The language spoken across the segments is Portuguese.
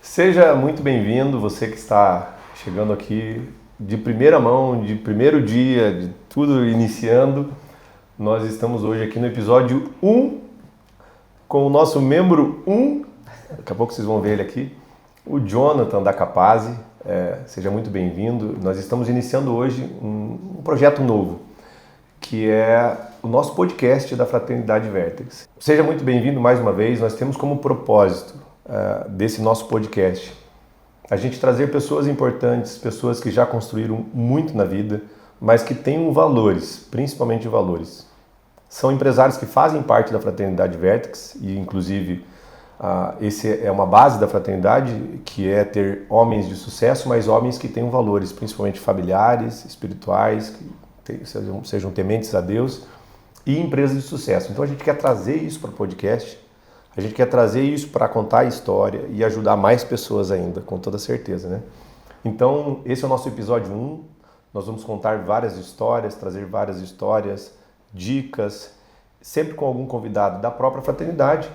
Seja muito bem-vindo, você que está chegando aqui de primeira mão, de primeiro dia, de tudo iniciando. Nós estamos hoje aqui no episódio 1 com o nosso membro 1, daqui a pouco vocês vão ver ele aqui, o Jonathan da Capaze. Seja muito bem-vindo. Nós estamos iniciando hoje um projeto novo, que é o nosso podcast da Fraternidade Vertex. Seja muito bem-vindo mais uma vez. Nós temos como propósito desse nosso podcast a gente trazer pessoas importantes, pessoas que já construíram muito na vida, mas que tenham valores, principalmente valores. São empresários que fazem parte da Fraternidade Vertex e, inclusive, esse é uma base da fraternidade, que é ter homens de sucesso, mas homens que tenham valores, principalmente familiares, espirituais, que sejam tementes a Deus, e empresas de sucesso. Então a gente quer trazer isso para o podcast, a gente quer trazer isso para contar a história e ajudar mais pessoas ainda, com toda certeza, né? Então esse é o nosso episódio 1, nós vamos contar várias histórias, trazer várias histórias, dicas, sempre com algum convidado da própria fraternidade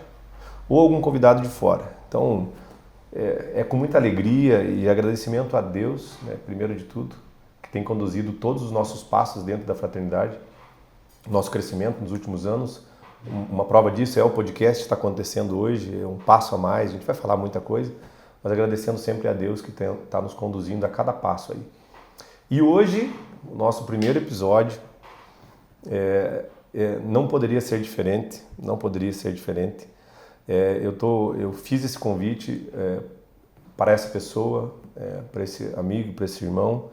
ou algum convidado de fora. Então é com muita alegria e agradecimento a Deus, né, primeiro de tudo, que tem conduzido todos os nossos passos dentro da fraternidade, nosso crescimento nos últimos anos. Uma prova disso é o podcast que está acontecendo hoje, é um passo a mais, a gente vai falar muita coisa, mas agradecendo sempre a Deus que está nos conduzindo a cada passo aí. E hoje, o nosso primeiro episódio, não poderia ser diferente, não poderia ser diferente. Eu fiz esse convite para essa pessoa, para esse amigo, para esse irmão,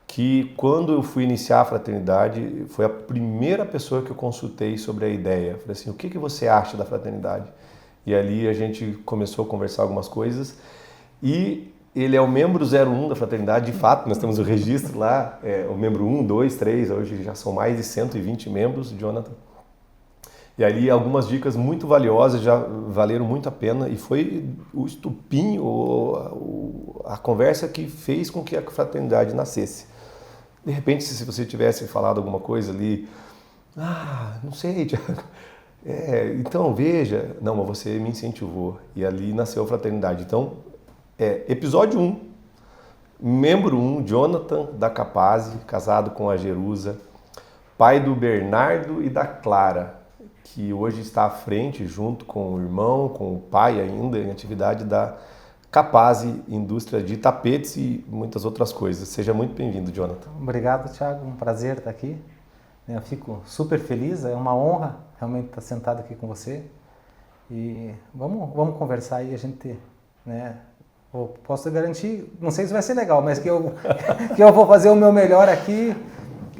que quando eu fui iniciar a fraternidade, foi a primeira pessoa que eu consultei sobre a ideia. Falei assim, o que você acha da fraternidade? E ali a gente começou a conversar algumas coisas. E ele é o membro 01 da fraternidade, de fato, nós temos o registro lá, o membro 1, 2, 3, hoje já são mais de 120 membros, Jonathan. E ali algumas dicas muito valiosas, já valeram muito a pena, e foi o estupim, a conversa que fez com que a fraternidade nascesse. De repente, se você tivesse falado alguma coisa ali, não sei, Tiago, então veja, não, mas você me incentivou, e ali nasceu a fraternidade. Então, episódio 1, membro 1, Jonathan da Capaze, casado com a Jerusa, pai do Bernardo e da Clara, que hoje está à frente, junto com o irmão, com o pai ainda, em atividade da Capaze, indústria de tapetes e muitas outras coisas. Seja muito bem-vindo, Jonathan. Obrigado, Tiago. Um prazer estar aqui. Eu fico super feliz, é uma honra realmente estar sentado aqui com você. E vamos conversar aí, a gente, né, eu posso garantir, não sei se vai ser legal, mas que eu vou fazer o meu melhor aqui,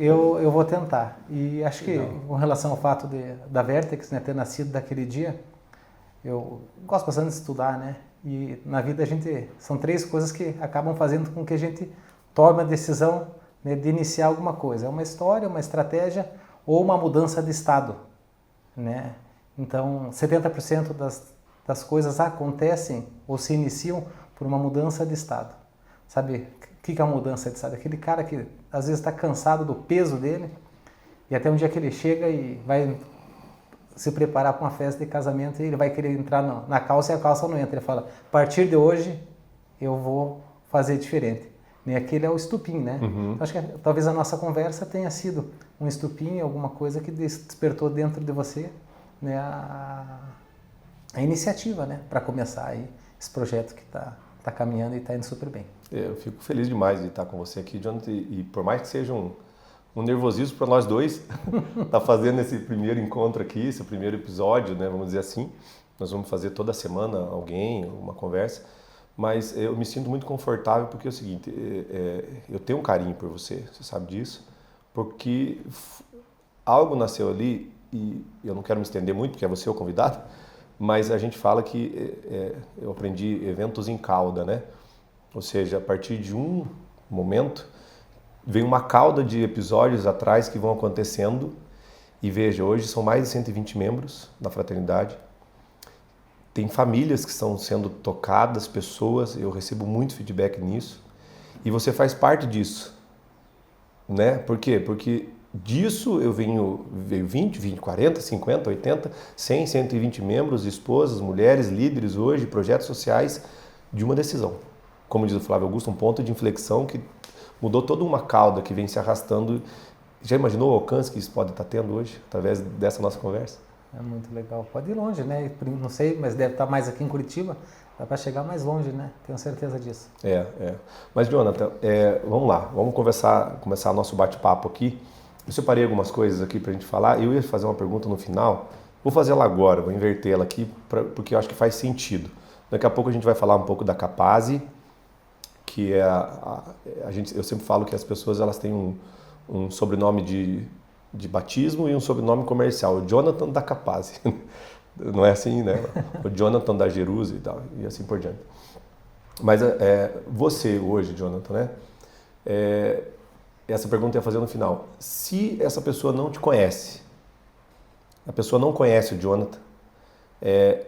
eu vou tentar. E acho que, com relação ao fato da Vertex, né, ter nascido daquele dia, eu gosto bastante de estudar, né? E na vida são 3 coisas que acabam fazendo com que a gente tome a decisão, né, de iniciar alguma coisa. É uma história, uma estratégia ou uma mudança de estado, né? Então, 70% das coisas acontecem ou se iniciam por uma mudança de estado. Sabe o que é uma mudança de estado? Aquele cara que às vezes está cansado do peso dele e até um dia que ele chega e vai se preparar para uma festa de casamento e ele vai querer entrar na calça e a calça não entra. Ele fala, a partir de hoje eu vou fazer diferente. E aquele é o estupim, né? Uhum. Acho que talvez a nossa conversa tenha sido um estupim, alguma coisa que despertou dentro de você, né, a iniciativa, né, para começar aí esse projeto que está caminhando e está indo super bem. Eu fico feliz demais de estar com você aqui, Jonathan, e por mais que seja um nervosismo para nós dois, tá fazendo esse primeiro encontro aqui, esse primeiro episódio, né, vamos dizer assim. Nós vamos fazer toda semana uma conversa, mas eu me sinto muito confortável porque é o seguinte, eu tenho um carinho por você sabe disso, porque algo nasceu ali, e eu não quero me estender muito, porque é você o convidado, mas a gente fala que eu aprendi eventos em cauda, né? Ou seja, a partir de um momento, vem uma cauda de episódios atrás que vão acontecendo. E veja, hoje são mais de 120 membros da fraternidade. Tem famílias que estão sendo tocadas, pessoas, eu recebo muito feedback nisso. E você faz parte disso, né? Por quê? Porque disso eu veio 20, 40, 50, 80, 100, 120 membros, esposas, mulheres, líderes hoje, projetos sociais, de uma decisão. Como diz o Flávio Augusto, um ponto de inflexão que mudou toda uma cauda que vem se arrastando. Já imaginou o alcance que isso pode estar tendo hoje, através dessa nossa conversa? É muito legal. Pode ir longe, né? Não sei, mas deve estar mais aqui em Curitiba. Dá para chegar mais longe, né? Tenho certeza disso. Mas, Jonathan, vamos lá. Vamos começar nosso bate-papo aqui. Eu separei algumas coisas aqui para a gente falar. Eu ia fazer uma pergunta no final. Vou fazer ela agora, vou inverter ela aqui, porque eu acho que faz sentido. Daqui a pouco a gente vai falar um pouco da Capaze, que é eu sempre falo que as pessoas elas têm um sobrenome de batismo e um sobrenome comercial. O Jonathan da Capaze. Não é assim, né? O Jonathan da Jerusa e tal, e assim por diante. Mas você hoje, Jonathan, né? Essa pergunta eu ia fazer no final. Se essa pessoa não te conhece, a pessoa não conhece o Jonathan,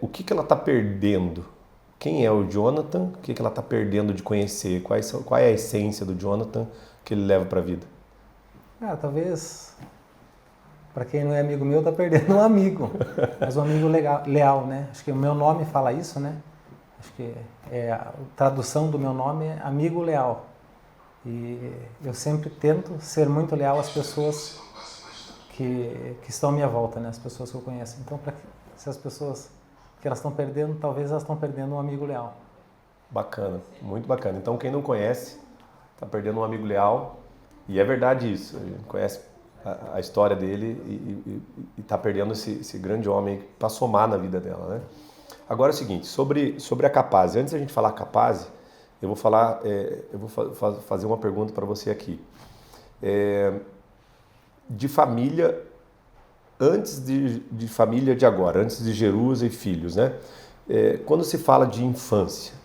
o que ela está perdendo? Quem é o Jonathan? O que ela está perdendo de conhecer? Qual é a essência do Jonathan que ele leva para a vida? Talvez... Para quem não é amigo meu, tá perdendo um amigo. Mas um amigo leal, né? Acho que o meu nome fala isso, né? Acho que a tradução do meu nome é amigo leal. E eu sempre tento ser muito leal às pessoas que estão à minha volta, né? As pessoas que eu conheço. Então, se as pessoas que elas estão perdendo, talvez elas estão perdendo um amigo leal. Bacana, muito bacana. Então, quem não conhece, está perdendo um amigo leal. E é verdade isso. A gente conhece a história dele e está perdendo esse grande homem para somar na vida dela, né? Agora é o seguinte, sobre a Capaze. Antes da gente falar Capaze, eu vou fazer uma pergunta para você aqui. De família, antes de família de agora, antes de Jerusa e filhos, né? Quando se fala de infância,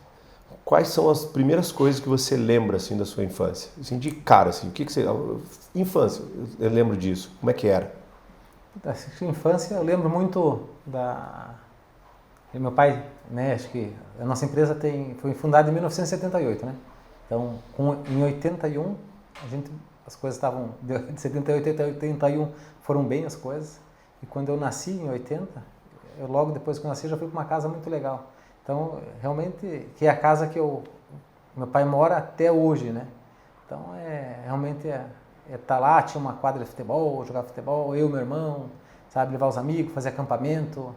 quais são as primeiras coisas que você lembra assim da sua infância? Assim, de cara, assim, o que você... Infância, eu lembro disso. Como é que era? Da infância, eu lembro muito meu pai, né? Acho que a nossa empresa foi fundada em 1978, né? Então, em 81, as coisas estavam... De 78 a 81 foram bem as coisas. E quando eu nasci, em 80, logo depois que eu nasci, já fui para uma casa muito legal. Então, realmente, que é a casa que meu pai mora até hoje, né? Então, realmente tá lá, tinha uma quadra de futebol, jogava futebol, eu e meu irmão, sabe, levar os amigos, fazer acampamento,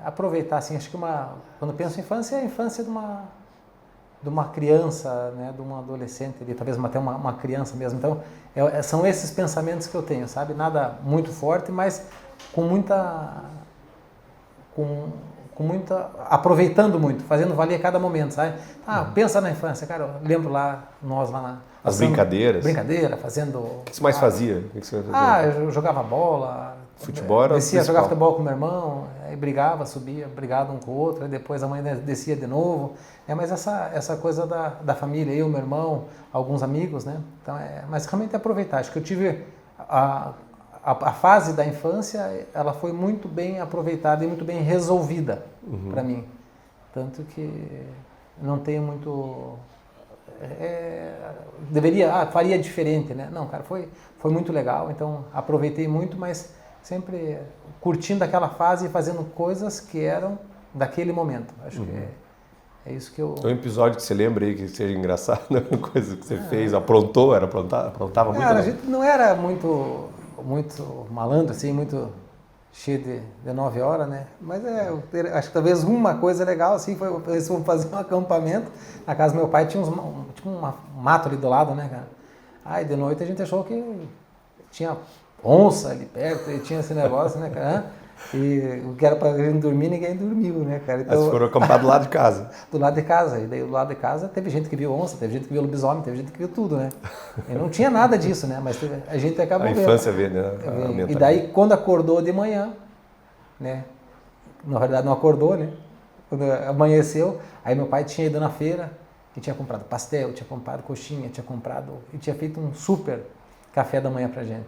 aproveitar, assim, acho que quando penso em infância, é a infância de uma criança, né, de um adolescente, ali, talvez até uma criança mesmo. Então, são esses pensamentos que eu tenho, sabe? Nada muito forte, mas com muita... aproveitando muito, fazendo valer cada momento, sabe? Pensa na infância, cara, eu lembro nós lá na... As brincadeiras? Brincadeira, fazendo... O que você mais fazia? O que você fazia? Eu jogava bola, futebol era descia, jogava futebol com meu irmão, aí brigava, subia, brigado um com o outro, aí depois a mãe descia de novo. Mas essa coisa da família, eu, meu irmão, alguns amigos, né? Então, mas realmente aproveitar. Acho que eu tive a fase da infância, ela foi muito bem aproveitada e muito bem resolvida para mim. Tanto que não tenho muito... faria diferente, né? Não, cara, foi muito legal, então aproveitei muito, mas sempre curtindo aquela fase e fazendo coisas que eram daquele momento. Acho que é isso que eu... Um episódio que você lembra aí que seja engraçado, coisa que você fez, aprontava muito? A gente não era muito malandro, assim, muito cheio de 9 horas, né? Mas acho que talvez uma coisa legal, assim, foi eles foram fazer um acampamento. Na casa do meu pai tinha um mato ali do lado, né, cara? Aí de noite a gente achou que tinha onça ali perto, e tinha esse negócio, né, cara? E o que era pra gente dormir, ninguém dormiu, né, cara? Então, vocês foram acampar do lado de casa? Do lado de casa. E daí do lado de casa teve gente que viu onça, teve gente que viu lobisomem, teve gente que viu tudo, né? E não tinha nada disso, né? Mas a gente acabou vendo. A infância vê, né? E daí quando acordou de manhã, né? Na verdade não acordou, né? Quando amanheceu, aí meu pai tinha ido na feira e tinha comprado pastel, tinha comprado coxinha, e tinha feito um super café da manhã pra gente.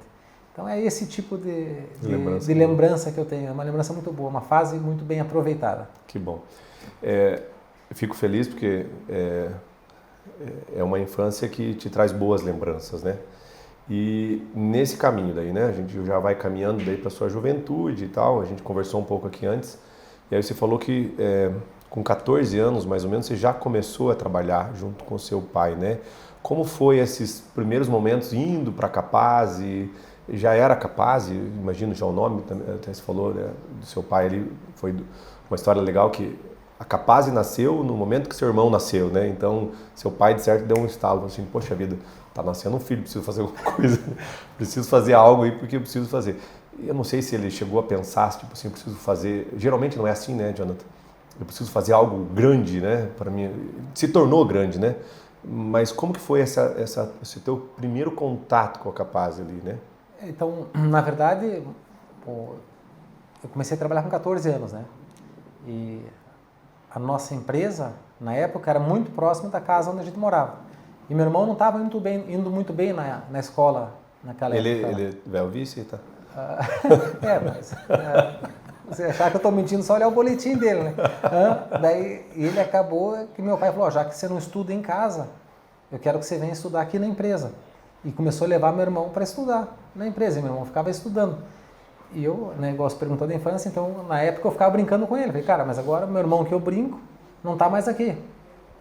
Então é esse tipo de lembrança que eu tenho, é uma lembrança muito boa, uma fase muito bem aproveitada. Que bom. Eu fico feliz porque é uma infância que te traz boas lembranças, né? E nesse caminho daí, né? A gente já vai caminhando daí para sua juventude e tal. A gente conversou um pouco aqui antes. E aí você falou que com 14 anos, mais ou menos, você já começou a trabalhar junto com seu pai, né? Como foi esses primeiros momentos indo para a Capaz? Já era Capaz, imagino já o nome, até você falou, né, do seu pai ali, foi uma história legal que a Capaz nasceu no momento que seu irmão nasceu, né? Então, seu pai, de certo, deu um estalo, assim, poxa vida, tá nascendo um filho, preciso fazer alguma coisa, preciso fazer algo aí porque eu preciso fazer. Eu não sei se ele chegou a pensar, tipo assim, eu preciso fazer, geralmente não é assim, né, Jonathan? Eu preciso fazer algo grande, né, para mim, se tornou grande, né? Mas como que foi esse teu primeiro contato com a Capaz ali, né? Então, na verdade, eu comecei a trabalhar com 14 anos, né? E a nossa empresa, na época, era muito próxima da casa onde a gente morava. E meu irmão não estava indo muito bem na escola naquela época. Ele vai ouvir isso, tá? Mas... você achar que eu estou mentindo, só olhar o boletim dele, né? Daí ele acabou que meu pai falou, já que você não estuda em casa, eu quero que você venha estudar aqui na empresa. E começou a levar meu irmão para estudar na empresa, e meu irmão ficava estudando. E eu, né, igual você perguntou da infância, então na época eu ficava brincando com ele. Falei, cara, mas agora meu irmão que eu brinco não está mais aqui.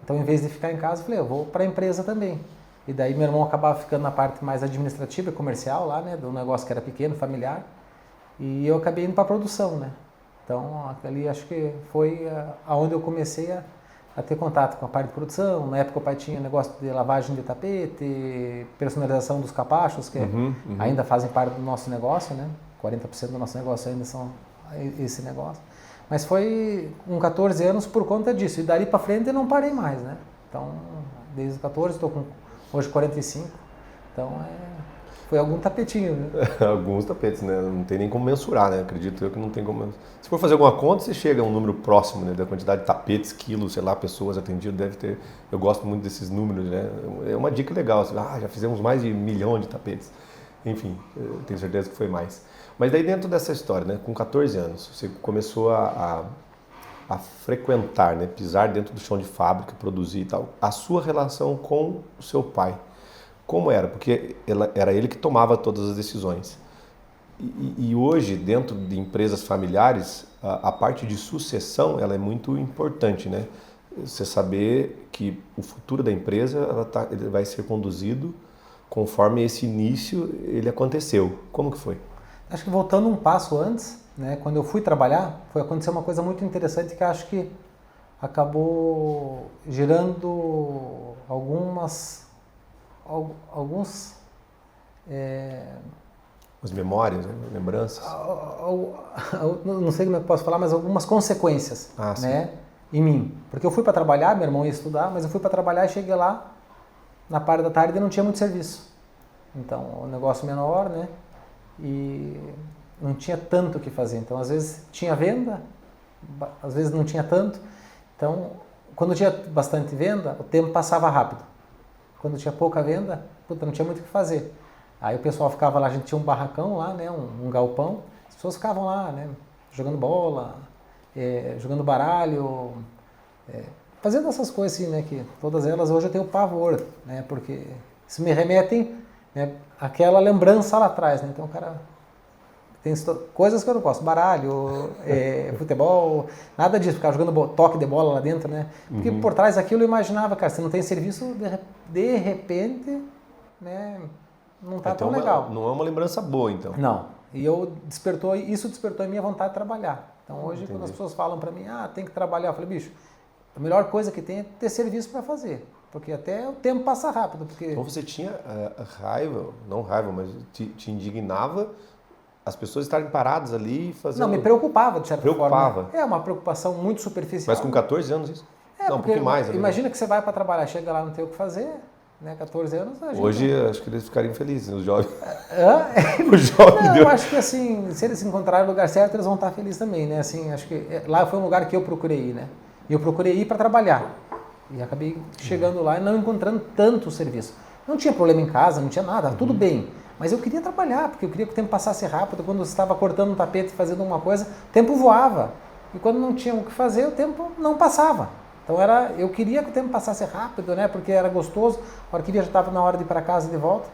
Então, em vez de ficar em casa, eu falei, eu vou para a empresa também. E daí meu irmão acabava ficando na parte mais administrativa e comercial lá, né, do negócio que era pequeno, familiar. E eu acabei indo para a produção, né? Então, ali acho que foi aonde eu comecei a ter contato com a parte de produção. Na época o pai tinha negócio de lavagem de tapete, personalização dos capachos, que ainda fazem parte do nosso negócio, né? 40% do nosso negócio ainda são esse negócio. Mas foi com 14 anos por conta disso. E dali para frente eu não parei mais, né? Então, desde os 14, estou com hoje 45. Então, foi algum tapetinho, né? Alguns tapetes, né? Não tem nem como mensurar, né? Acredito eu que não tem como mensurar. Se for fazer alguma conta, você chega a um número próximo, né? Da quantidade de tapetes, quilos, sei lá, pessoas atendidas, deve ter. Eu gosto muito desses números, né? É uma dica legal. Assim, já fizemos mais de 1 milhão de tapetes. Enfim, eu tenho certeza que foi mais. Mas daí dentro dessa história, né? Com 14 anos, você começou a frequentar, né? Pisar dentro do chão de fábrica, produzir e tal. A sua relação com o seu pai. Como era? Porque era ele que tomava todas as decisões. E hoje, dentro de empresas familiares, a parte de sucessão ela é muito importante, né? Você saber que o futuro da empresa ele vai ser conduzido conforme esse início ele aconteceu. Como que foi? Acho que voltando um passo antes, né? Quando eu fui trabalhar, foi acontecer uma coisa muito interessante que acho que acabou gerando alguns as memórias, né? Lembranças? Não sei como é que eu posso falar, mas algumas consequências, né, em mim. Porque eu fui para trabalhar, meu irmão ia estudar, mas eu fui para trabalhar e cheguei lá na parte da tarde e não tinha muito serviço. Então, o negócio menor, né, e não tinha tanto o que fazer. Então, às vezes tinha venda, às vezes não tinha tanto. Então, quando tinha bastante venda, o tempo passava rápido. Quando tinha pouca venda, não tinha muito o que fazer. Aí o pessoal ficava lá, a gente tinha um barracão lá, né, um galpão, as pessoas ficavam lá, né, jogando bola, jogando baralho, fazendo essas coisas assim, né, que todas elas hoje eu tenho pavor, né, porque isso me remetem, né, àquela lembrança lá atrás, né, então o cara tem coisas que eu não gosto, baralho, futebol, nada disso, ficar jogando toque de bola lá dentro, né, porque por trás daquilo eu imaginava, cara, se não tem serviço, de repente, né, não está tão legal. Não é uma lembrança boa, então. Não. E isso despertou a minha vontade de trabalhar. Então hoje, quando as pessoas falam para mim, tem que trabalhar, eu falei, bicho, a melhor coisa que tem é ter serviço para fazer. Porque até o tempo passa rápido. Porque... Então você tinha raiva, não raiva, mas te indignava as pessoas estarem paradas ali fazendo... Não, me preocupava de certa forma. É uma preocupação muito superficial. Mas com 14 anos isso? Não, um pouquinho mais. Imagina que você vai para trabalhar, chega lá, não tem o que fazer... Né, 14 anos... Hoje acho que eles ficariam felizes, os jovens. Os jovens eu acho que assim, se eles encontrarem o lugar certo, eles vão estar felizes também, né? Assim, acho que lá foi um lugar que eu procurei ir, né? E eu procurei ir para trabalhar. E acabei chegando lá e não encontrando tanto serviço. Não tinha problema em casa, não tinha nada, tudo bem. Mas eu queria trabalhar, porque eu queria que o tempo passasse rápido. Quando você estava cortando um tapete, fazendo alguma coisa, o tempo voava. E quando não tinha o que fazer, o tempo não passava. Então eu queria que o tempo passasse rápido, né? Porque era gostoso, a hora que via já estava na hora de ir para casa de volta.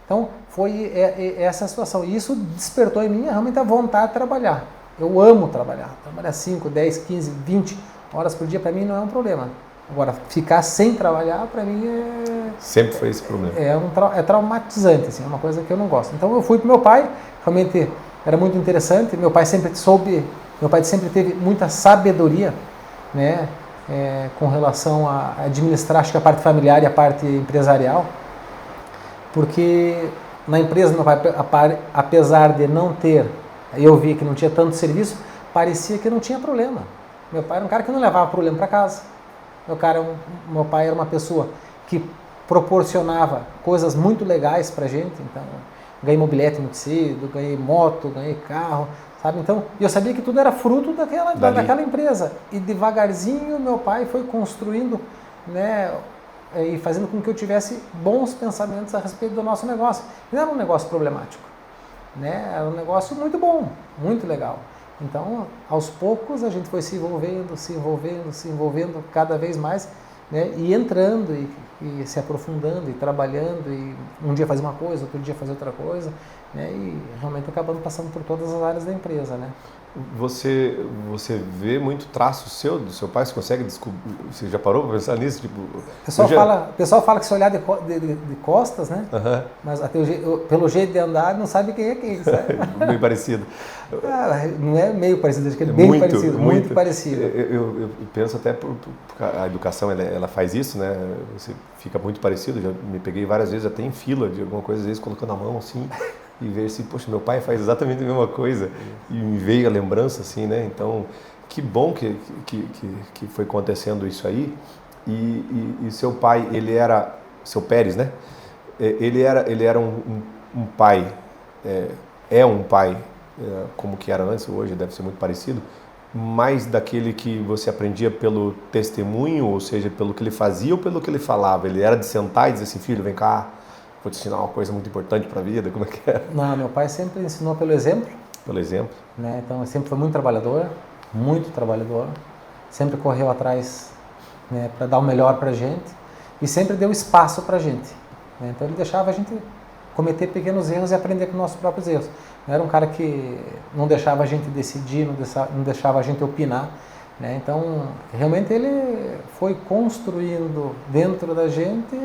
Então foi essa situação. E isso despertou em mim realmente a vontade de trabalhar. Eu amo trabalhar. Trabalhar 5, 10, 15, 20 horas por dia para mim não é um problema. Agora, ficar sem trabalhar para mim Sempre foi esse problema. É traumatizante, assim, é uma coisa que eu não gosto. Então eu fui para meu pai, realmente era muito interessante. Meu pai sempre teve muita sabedoria, né? Com relação a administrar, acho que a parte familiar e a parte empresarial, porque na empresa meu pai, apesar de não ter, eu vi que não tinha tanto serviço, parecia que não tinha problema. Meu pai era um cara que não levava problema para casa. Meu pai era uma pessoa que proporcionava coisas muito legais para gente, então ganhei mobilete muito cedo, ganhei moto, ganhei carro, sabe? Então, eu sabia que tudo era fruto daquela empresa. E devagarzinho meu pai foi construindo, né, e fazendo com que eu tivesse bons pensamentos a respeito do nosso negócio. Não era um negócio problemático, né? Era um negócio muito bom, muito legal. Então, aos poucos a gente foi se envolvendo cada vez mais, né? E entrando e se aprofundando e trabalhando, e um dia fazer uma coisa, outro dia fazer outra coisa, né? E realmente acabando passando por todas as áreas da empresa, né? Você vê muito traço do seu pai? Você consegue descobrir? Você já parou para pensar nisso? Tipo, o pessoal fala que se olhar de costas, né? Uhum. Mas até pelo jeito de andar não sabe quem é quem, sabe? Meio parecido. Não é meio parecido, acho que é bem parecido, muito parecido. Eu penso até porque a educação ela faz isso, né? Você fica muito parecido. Já me peguei várias vezes até em fila de alguma coisa, às vezes colocando a mão assim e ver assim, poxa, meu pai faz exatamente a mesma coisa, e me veio a lembrança assim, né? Então, que bom que foi acontecendo isso aí. E seu pai, seu Pérez, né? Ele era um pai, um pai, como que era antes, hoje deve ser muito parecido, mais daquele que você aprendia pelo testemunho, ou seja, pelo que ele fazia ou pelo que ele falava? Ele era de sentar e dizer assim, filho, vem cá, vou te ensinar uma coisa muito importante para a vida, como é que era? Não, meu pai sempre ensinou pelo exemplo. Pelo exemplo? Né? Então, ele sempre foi muito trabalhador, sempre correu atrás, né, para dar o melhor para a gente, e sempre deu espaço para a gente. Né? Então, ele deixava a gente cometer pequenos erros e aprender com nossos próprios erros. Não era um cara que não deixava a gente decidir, não deixava a gente opinar. Né? Então, realmente ele foi construindo dentro da gente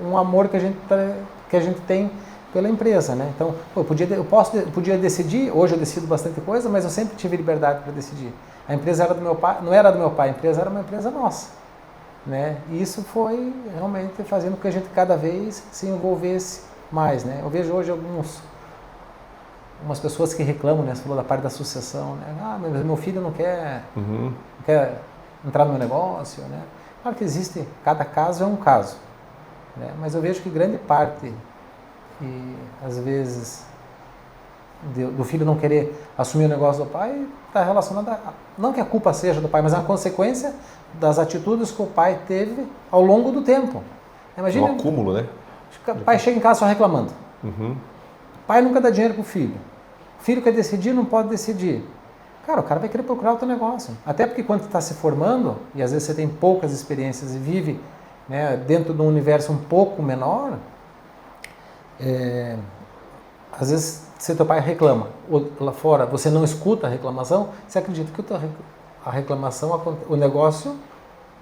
um amor que a gente tem pela empresa. Né? Então, eu podia decidir, hoje eu decido bastante coisa, mas eu sempre tive liberdade para decidir. A empresa era do meu pai, não era do meu pai, a empresa era uma empresa nossa. Né? E isso foi realmente fazendo com que a gente cada vez se envolvesse mais. Né? Eu vejo hoje algumas pessoas que reclamam, né? Você falou da parte da sucessão, né? Mas meu filho não quer entrar no meu negócio, né? Claro que existe, cada caso é um caso, né? Mas eu vejo que grande parte, e às vezes, do filho não querer assumir o negócio do pai está relacionada, não que a culpa seja do pai, mas é uma consequência das atitudes que o pai teve ao longo do tempo. Imagina, um acúmulo, né? O pai chega em casa só reclamando. Uhum. O pai nunca dá dinheiro para o filho. O filho quer decidir, não pode decidir. Cara, o cara vai querer procurar outro negócio. Até porque quando está se formando, e às vezes você tem poucas experiências e vive, né, dentro de um universo um pouco menor, às vezes se teu pai reclama, ou lá fora você não escuta a reclamação, você acredita que a reclamação, o negócio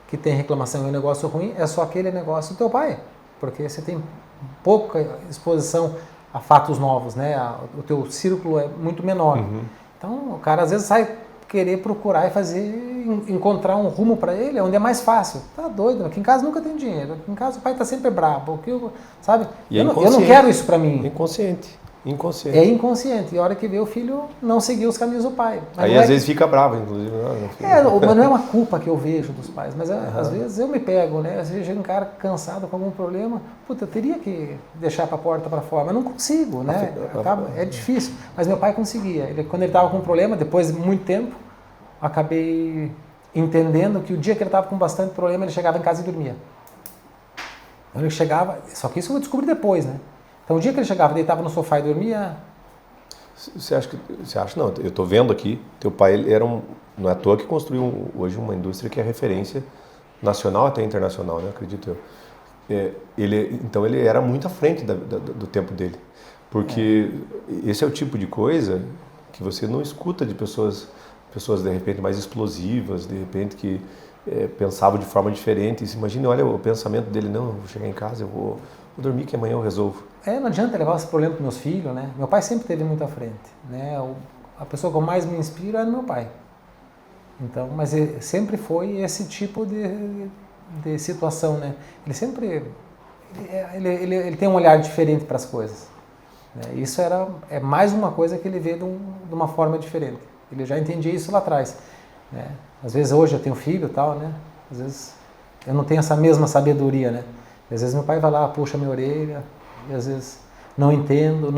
que tem reclamação e o negócio ruim é só aquele negócio do teu pai. Porque você tem pouca exposição a fatos novos, né? O teu círculo é muito menor. Uhum. Então, o cara às vezes sai querer procurar e encontrar um rumo para ele, onde é mais fácil. Tá doido, aqui em casa nunca tem dinheiro, aqui em casa o pai tá sempre bravo, sabe? E eu não quero isso para mim. Inconsciente. É inconsciente, e a hora que vê o filho não seguir os caminhos do pai. Mas aí às vezes fica bravo, inclusive. Mas não é uma culpa que eu vejo dos pais, mas às vezes eu me pego, né? Às vezes chega um cara cansado com algum problema, eu teria que deixar a porta para fora, mas não consigo, né? É difícil. Mas meu pai conseguia. Quando ele estava com um problema, depois de muito tempo, acabei entendendo que o dia que ele estava com bastante problema, ele chegava em casa e dormia. Então ele chegava, só que isso eu descobri depois, né? Então, o dia que ele chegava, deitava no sofá e dormia... Você acha? Não, eu estou vendo aqui, teu pai não é à toa que construiu hoje uma indústria que é referência nacional até internacional, né? Acredito eu. Então ele era muito à frente do tempo dele, porque esse é o tipo de coisa que você não escuta de pessoas de repente mais explosivas, de repente que pensavam de forma diferente. E imagine, olha o pensamento dele, não, eu vou chegar em casa, eu vou dormir que amanhã eu resolvo. Não adianta levar esse problema para meus filhos, né? Meu pai sempre esteve muito à frente, né? A pessoa que eu mais me inspiro é meu pai. Então, mas sempre foi esse tipo de situação, né? Ele sempre ele tem um olhar diferente para as coisas, né? Isso é mais uma coisa que ele vê de uma forma diferente. Ele já entendia isso lá atrás, né? Às vezes hoje eu tenho filho e tal, né? Às vezes eu não tenho essa mesma sabedoria, né? Às vezes meu pai vai lá, puxa minha orelha, e às vezes não entendo,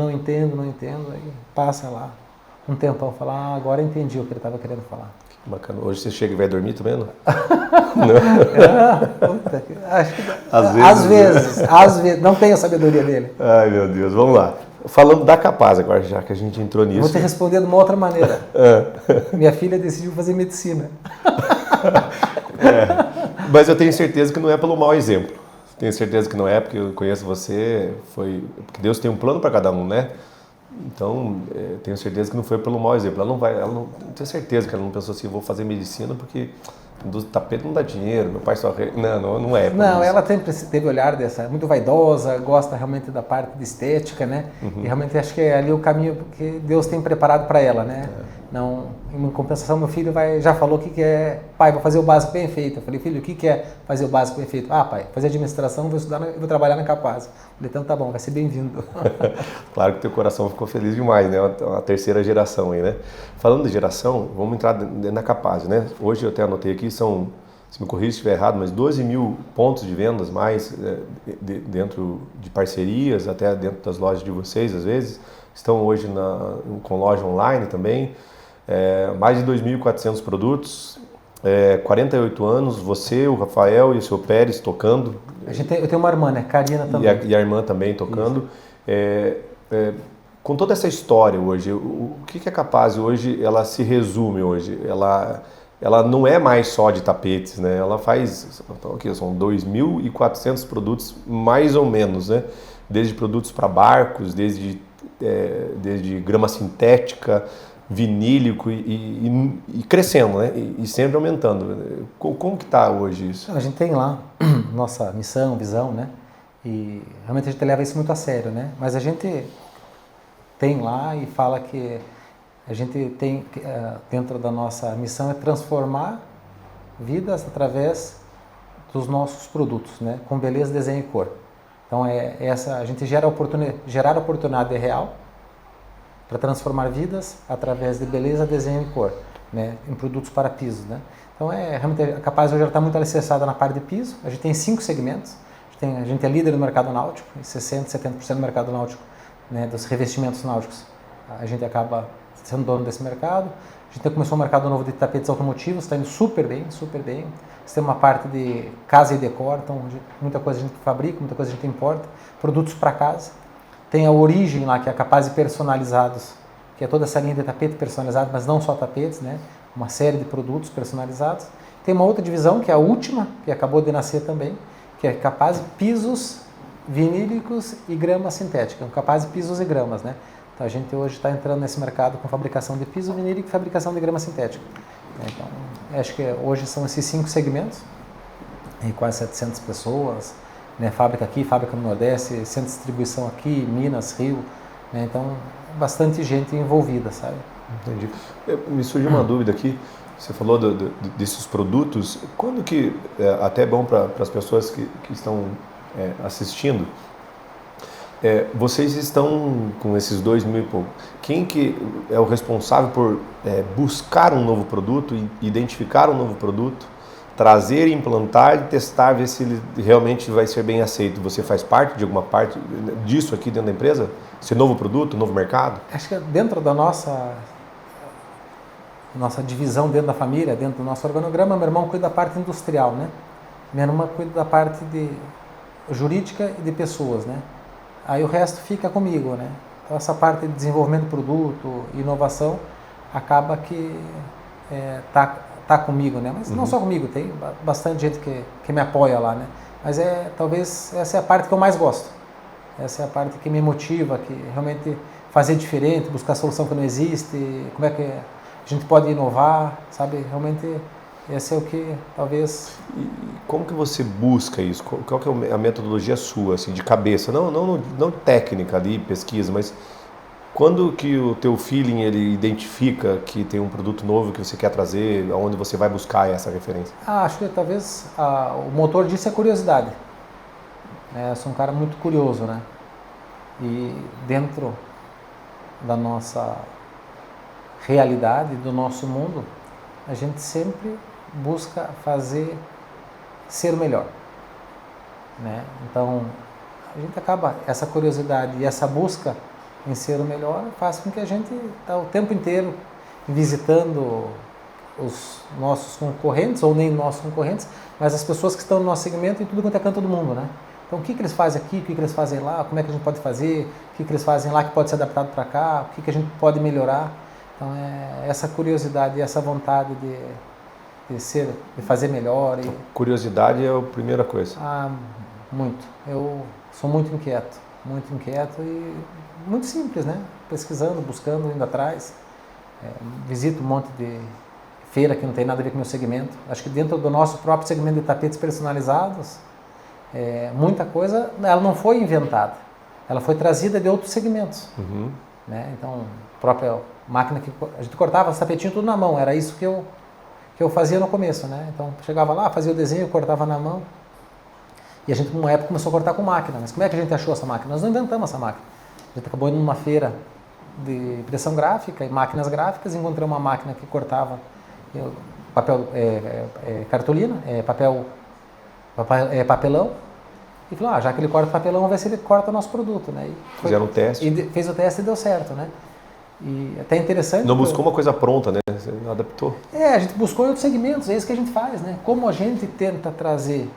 aí passa lá um tempão, fala, agora entendi o que ele estava querendo falar. Bacana. Hoje você chega e vai dormir também, não? Às vezes, não tenho a sabedoria dele. Ai, meu Deus, vamos lá. Falando da Capaz agora, já que a gente entrou nisso. Vou te responder de uma outra maneira. Minha filha decidiu fazer medicina. Mas eu tenho certeza que não é pelo mau exemplo. Tenho certeza que não é, porque eu conheço você, porque Deus tem um plano para cada um, né? Então, tenho certeza que não foi pelo mau exemplo. Tenho certeza que ela não pensou assim, vou fazer medicina porque do tapete não dá dinheiro, meu pai só... Não é. Não, ela sempre teve olhar muito vaidosa, gosta realmente da parte de estética, né? E realmente acho que é ali o caminho que Deus tem preparado para ela, né? Não, em compensação, meu filho já falou o que é, pai, vou fazer o básico bem feito. Eu falei, filho, o que é fazer o básico bem feito? Ah, pai, fazer administração, vou estudar, vou trabalhar na Capaz. Eu falei, então tá bom, vai ser bem-vindo. Claro que teu coração ficou feliz demais, né? A terceira geração aí, né? Falando de geração, vamos entrar na Capaz, né? Hoje eu até anotei aqui, são, se me corrija se estiver errado, mas 12 mil pontos de vendas mais dentro de parcerias, até dentro das lojas de vocês, às vezes. Estão hoje com loja online também. Mais de 2.400 produtos, 48 anos, você, o Rafael e o seu Pérez tocando. Eu tenho uma irmã, né? Karina também. E a irmã também tocando. Com toda essa história hoje, o que é Capaz hoje, ela se resume hoje? Ela não é mais só de tapetes, né? Ela faz, são 2.400 produtos, mais ou menos, né? Desde produtos para barcos, desde grama sintética, vinílico e crescendo, né? E sempre aumentando. Como que está hoje isso? A gente tem lá nossa missão, visão, né? E realmente a gente leva isso muito a sério, né? Mas a gente tem lá e fala que a gente tem, dentro da nossa missão, é transformar vidas através dos nossos produtos, né? Com beleza, desenho e cor. Então a gente gerar oportunidade real para transformar vidas através de beleza, desenho e cor, né? Em produtos para pisos, né? Então realmente a Capaz hoje está muito alicerçada na parte de piso. A gente tem 5 segmentos. A gente é líder no mercado náutico, 60%, 70% do mercado náutico, né? Dos revestimentos náuticos. A gente acaba sendo dono desse mercado. A gente começou um mercado novo de tapetes automotivos, está indo super bem, super bem. Você tem uma parte de casa e decor, então muita coisa a gente fabrica, muita coisa a gente importa, produtos para casa. Tem a origem lá, que é a Capaz personalizados, que é toda essa linha de tapete personalizado, mas não só tapetes, né? Uma série de produtos personalizados. Tem uma outra divisão, que é a última, que acabou de nascer também, que é Capaz pisos vinílicos e grama sintética. Capaz pisos e gramas, né? Então a gente hoje está entrando nesse mercado com fabricação de piso vinílico e fabricação de grama sintética. Então, acho que hoje são esses 5 segmentos, em quase 700 pessoas, né? Fábrica aqui, fábrica no Nordeste, centro de distribuição aqui, Minas, Rio, né? Então, bastante gente envolvida, sabe? Entendi. Me surgiu uma dúvida aqui, você falou desses produtos, quando que, até é bom para as pessoas que estão assistindo, vocês estão com esses 2.000 e pouco, quem que é o responsável por buscar um novo produto, identificar um novo produto, trazer, implantar e testar, ver se ele realmente vai ser bem aceito? Você faz parte de alguma parte disso aqui dentro da empresa? Esse novo produto, novo mercado? Acho que dentro da nossa divisão dentro da família, dentro do nosso organograma, meu irmão cuida da parte industrial, né? Minha irmã cuida da parte de jurídica e de pessoas, né? Aí o resto fica comigo, né? Então essa parte de desenvolvimento de produto, inovação, acaba que tá tá comigo, né? Mas não só comigo, tem bastante gente que me apoia lá, né? Mas talvez essa é a parte que eu mais gosto. Essa é a parte que me motiva, que realmente fazer diferente, buscar solução que não existe, como é que a gente pode inovar, sabe? Realmente esse é o que talvez... E como que você busca isso? Qual que é a metodologia sua, assim, de cabeça? Não técnica ali, pesquisa, mas quando que o teu feeling ele identifica que tem um produto novo que você quer trazer, aonde você vai buscar essa referência? Acho que talvez o motor disso é curiosidade. Eu sou um cara muito curioso, né? E dentro da nossa realidade, do nosso mundo, a gente sempre busca ser o melhor, né? Então, a gente acaba, essa curiosidade e essa busca em ser o melhor faz com que a gente está o tempo inteiro visitando os nossos concorrentes, ou nem nossos concorrentes, mas as pessoas que estão no nosso segmento em tudo quanto é canto do mundo, né? Então, o que eles fazem aqui, o que eles fazem lá, como é que a gente pode fazer, o que eles fazem lá que pode ser adaptado para cá, o que a gente pode melhorar. Então, essa curiosidade e essa vontade de fazer melhor. Então, curiosidade é a primeira coisa. Muito. Eu sou muito inquieto e muito simples, né? Pesquisando, buscando, indo atrás. Visito um monte de feira que não tem nada a ver com o meu segmento. Acho que dentro do nosso próprio segmento de tapetes personalizados, muita coisa, ela não foi inventada. Ela foi trazida de outros segmentos. Né? Então, a própria máquina que a gente cortava os tapetinhos tudo na mão, era isso que eu fazia no começo, né? Então, chegava lá, fazia o desenho, cortava na mão. E a gente, numa época, começou a cortar com máquina. Mas como é que a gente achou essa máquina? Nós não inventamos essa máquina. A gente acabou indo numa feira de impressão gráfica e máquinas gráficas, encontramos uma máquina que cortava papel, cartolina, papelão, e falou, já que ele corta papelão, vamos ver se ele corta o nosso produto, né? Fizeram um teste. E fez o teste e deu certo, né? E até interessante... Não buscou uma coisa pronta, né? Você adaptou. A gente buscou em outros segmentos, é isso que a gente faz, né? Como a gente tenta trazer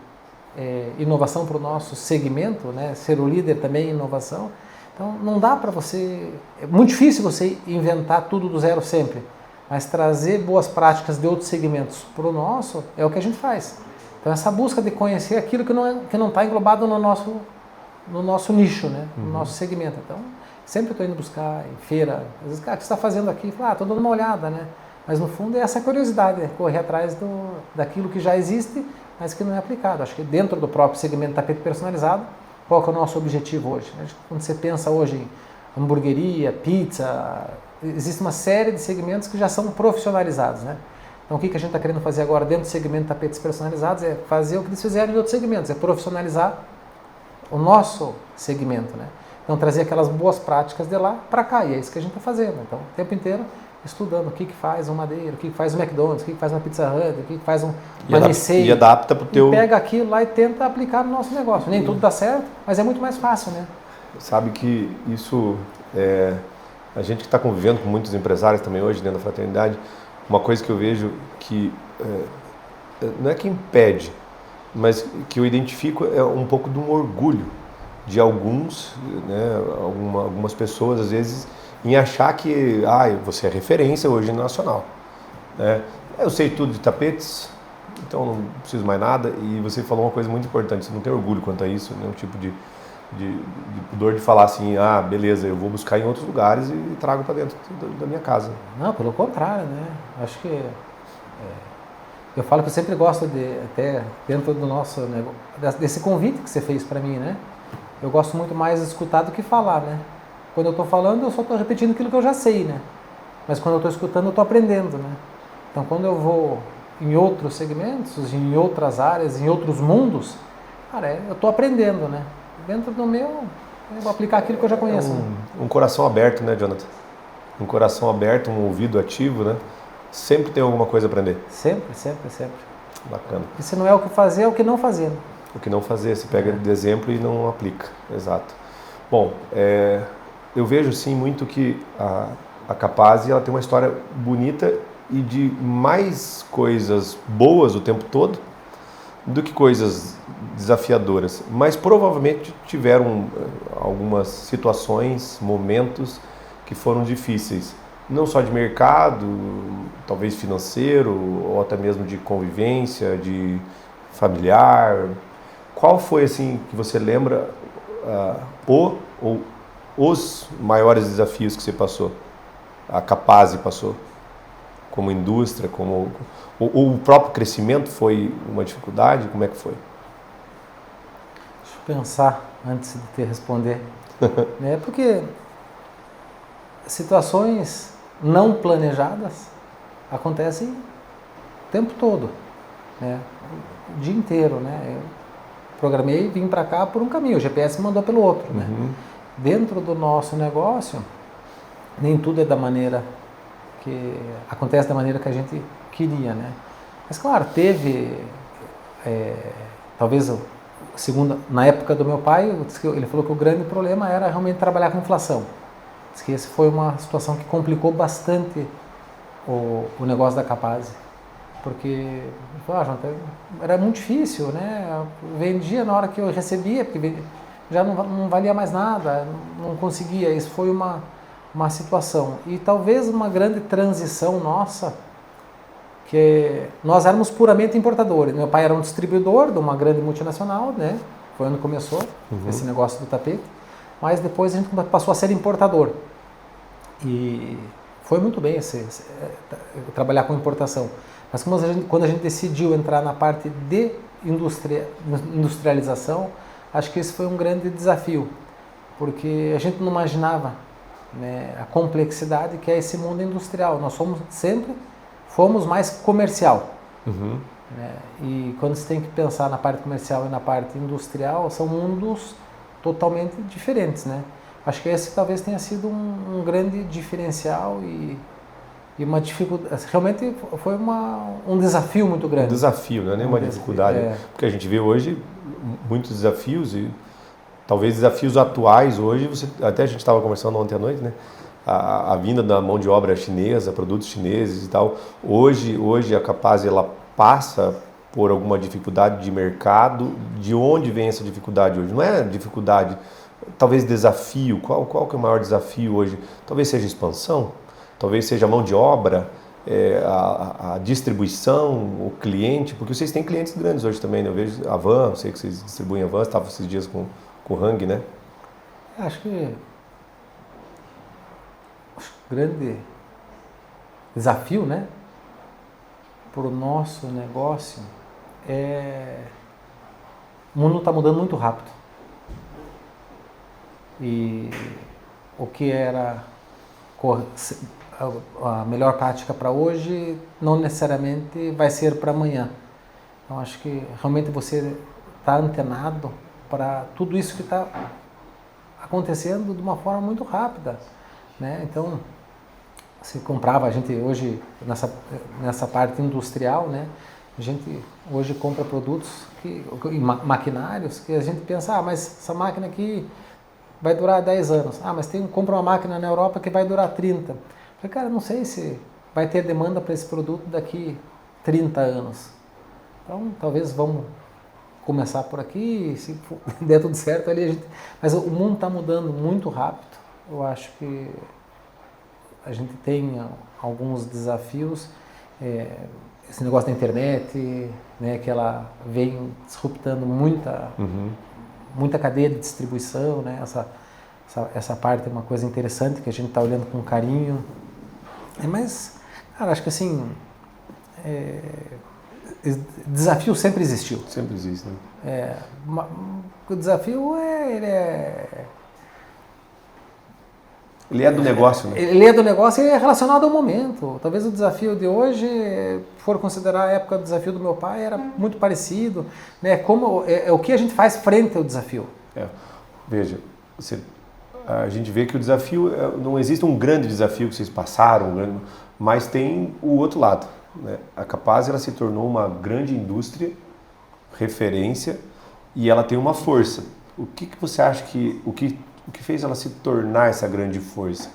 inovação para o nosso segmento, né? Ser o líder também em inovação, então não dá para você... É muito difícil você inventar tudo do zero sempre, mas trazer boas práticas de outros segmentos para o nosso é o que a gente faz. Então essa busca de conhecer aquilo que não está englobado no nosso nicho, né? No nosso segmento. Então, sempre estou indo buscar em feira. Às vezes, cara, o que você está fazendo aqui? Fala, estou dando uma olhada, né? Mas no fundo é essa curiosidade, correr atrás daquilo que já existe, mas que não é aplicado. Acho que dentro do próprio segmento tapete personalizado, qual que é o nosso objetivo hoje? Quando você pensa hoje em hamburgueria, pizza, existe uma série de segmentos que já são profissionalizados, né? Então, o que a gente está querendo fazer agora dentro do segmento de tapetes personalizados é fazer o que eles fizeram em outros segmentos, é profissionalizar o nosso segmento, né? Então, trazer aquelas boas práticas de lá para cá, e é isso que a gente está fazendo. Então, o tempo inteiro estudando o que faz um Madeira, o que faz um McDonald's, o que faz uma Pizza Hut, o que faz uma Nicei. E adapta para o teu... E pega aquilo lá e tenta aplicar no nosso negócio. Nem tudo dá certo, mas é muito mais fácil, né? Sabe que isso, a gente que está convivendo com muitos empresários também hoje dentro da fraternidade, uma coisa que eu vejo que não é que impede, mas que eu identifico é um pouco de um orgulho de alguns, né, algumas pessoas às vezes, em achar que você é referência hoje no nacional, né? Eu sei tudo de tapetes, então não preciso mais nada. E você falou uma coisa muito importante, você não tem orgulho quanto a isso, nenhum tipo de pudor de falar assim, beleza, eu vou buscar em outros lugares e trago para dentro da minha casa. Não, pelo contrário, né? Acho que eu falo que eu sempre gosto até dentro do nosso negócio, desse convite que você fez para mim, né? Eu gosto muito mais de escutar do que falar, né? Quando eu estou falando, eu só estou repetindo aquilo que eu já sei, né? Mas quando eu estou escutando, eu estou aprendendo, né? Então, quando eu vou em outros segmentos, em outras áreas, em outros mundos, cara, eu estou aprendendo, né? Dentro do meu, eu vou aplicar aquilo que eu já conheço. Um coração aberto, né, Jonathan? Um coração aberto, um ouvido ativo, né? Sempre tem alguma coisa a aprender. Sempre, sempre, sempre. Bacana. E se não é o que fazer, é o que não fazer. Né? O que não fazer, você pega de exemplo e não aplica. Exato. Bom, eu vejo sim muito que a Capaz ela tem uma história bonita e de mais coisas boas o tempo todo do que coisas desafiadoras, mas provavelmente tiveram algumas situações, momentos que foram difíceis. não só de mercado, talvez financeiro, ou até mesmo de convivência, de familiar. Qual foi, assim, que você lembra, ou os maiores desafios que você passou, a Capaz passou, como indústria, como o próprio crescimento foi uma dificuldade? Como é que foi? Deixa eu pensar antes de te responder. Porque situações não planejadas acontecem o tempo todo, né? O dia inteiro, né? Eu programei e vim para cá por um caminho, o GPS me mandou pelo outro, né? Dentro do nosso negócio, nem tudo é da maneira que acontece da maneira que a gente queria, né? Mas claro, teve talvez segundo na época do meu pai, ele falou que o grande problema era realmente trabalhar com inflação. Diz que essa foi uma situação que complicou bastante o negócio da Capaz, porque era muito difícil, né? Vendia na hora que eu recebia, porque já não valia mais nada, não conseguia. Isso foi uma situação. E talvez uma grande transição nossa, que nós éramos puramente importadores. Meu pai era um distribuidor de uma grande multinacional, né? Foi onde começou esse negócio do tapete. Mas depois a gente passou a ser importador. E foi muito bem trabalhar com importação. Mas quando a gente decidiu entrar na parte de industrialização, acho que esse foi um grande desafio, porque a gente não imaginava, né, a complexidade que é esse mundo industrial. Nós sempre fomos mais comercial. Né? E quando você tem que pensar na parte comercial e na parte industrial, são mundos totalmente diferentes, né? Acho que esse talvez tenha sido um grande diferencial e uma dificuldade. Realmente foi um desafio muito grande. Um desafio, não é nem uma dificuldade. Porque a gente vê hoje muitos desafios e talvez desafios atuais hoje. Até a gente estava conversando ontem à noite, né? A vinda da mão de obra chinesa, produtos chineses e tal. Hoje a Capaz ela passa por alguma dificuldade de mercado. De onde vem essa dificuldade hoje? Não é dificuldade, talvez desafio. Qual que é o maior desafio hoje? Talvez seja expansão, talvez seja a mão de obra, a distribuição, o cliente, porque vocês têm clientes grandes hoje também, né? Eu vejo a Van, eu sei que vocês distribuem a Van, estava esses dias com o Hang, né? Acho que o grande desafio, né, para o nosso negócio o mundo está mudando muito rápido. E o que era a melhor prática para hoje não necessariamente vai ser para amanhã. Então acho que realmente você está antenado para tudo isso que está acontecendo de uma forma muito rápida, né? Então você comprava, a gente hoje nessa parte industrial, né? A gente hoje compra produtos maquinários que a gente pensa, mas essa máquina aqui vai durar 10 anos. Mas compra uma máquina na Europa que vai durar 30. Falei, cara, não sei se vai ter demanda para esse produto daqui 30 anos. Então, talvez vamos começar por aqui, se der tudo certo ali a gente... Mas o mundo está mudando muito rápido. Eu acho que a gente tem alguns desafios. Esse negócio da internet, né, que ela vem disruptando muita cadeia de distribuição, né? Essa parte é uma coisa interessante que a gente está olhando com carinho. Mas, cara, acho que assim, desafio sempre existiu. Sempre existe, né? O desafio Ele é do negócio, né? Ele é do negócio e é relacionado ao momento. Talvez o desafio de hoje, for considerar a época do desafio do meu pai, era muito parecido, né? Como o que a gente faz frente ao desafio. Veja, a gente vê que o desafio, não existe um grande desafio que vocês passaram, mas tem o outro lado, né? A Capaz ela se tornou uma grande indústria, referência, e ela tem uma força. O que você acha que o que fez ela se tornar essa grande força?